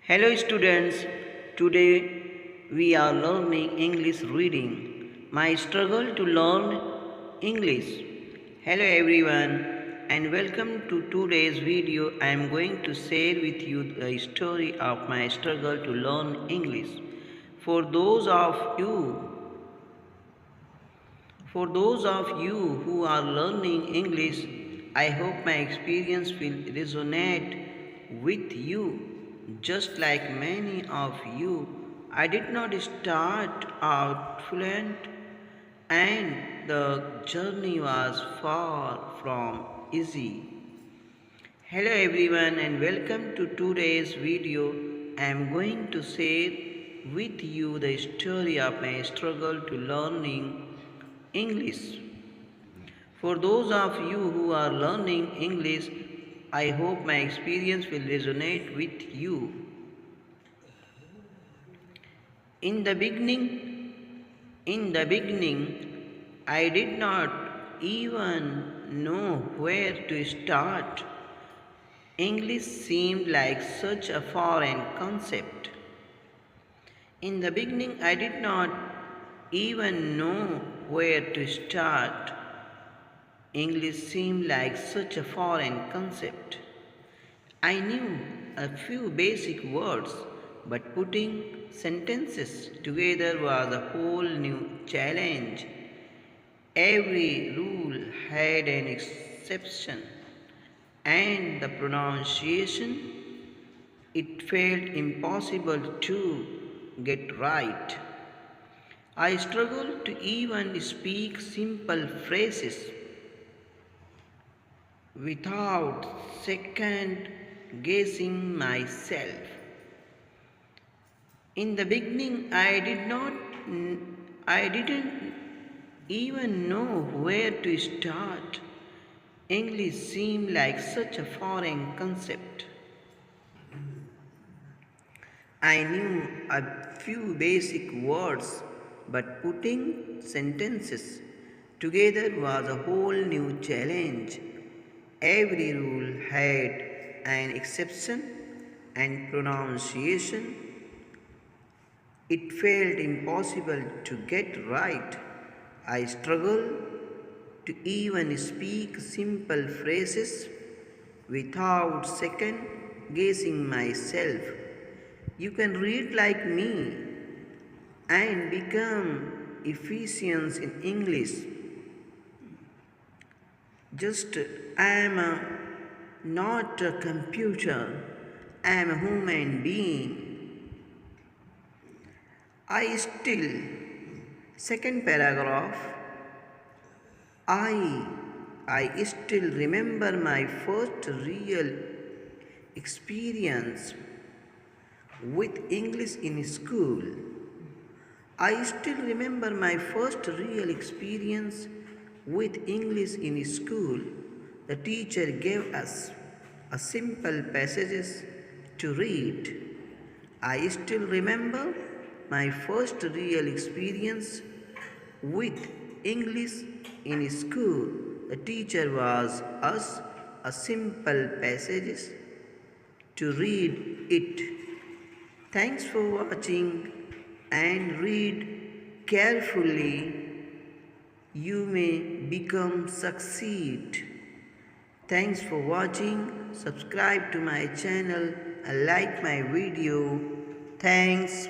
Hello students, today we are learning English reading. My struggle to learn English. Hello everyone and welcome to today's video. I am going to share with you the story of my struggle to learn English. For those of you for those of you who are learning English, I hope my experience will resonate with you. Just like many of you, I did not start out fluent, and the journey was far from easy. Hello everyone and welcome to today's video. I am going to share with you the story of my struggle to learning English. For those of you who are learning English, I hope my experience will resonate with you. In the beginning, I did not even know where to start. English seemed like such a foreign concept. In the beginning, I did not even know where to start. English seemed like such a foreign concept. I knew a few basic words, but putting sentences together was a whole new challenge. Every rule had an exception, and the pronunciation, it felt impossible to get right. I struggled to even speak simple phrases without second guessing myself. In the beginning, I didn't even know where to start. English seemed like such a foreign concept. I knew a few basic words, but putting sentences together was a whole new challenge. Every rule had an exception and pronunciation. It felt impossible to get right. I struggled to even speak simple phrases without second guessing myself. You can read like me and become efficient in English. Just I am not a computer, I am a human being. I still, second paragraph, I I still remember my first real experience with English in school. I still remember my first real experience with English in school. The teacher gave us a simple passages to read. I still remember my first real experience with English in school. The teacher was us a simple passages to read it. Thanks for watching and read carefully. You may become succeed. Thanks for watching. Subscribe to my channel and like my video. Thanks.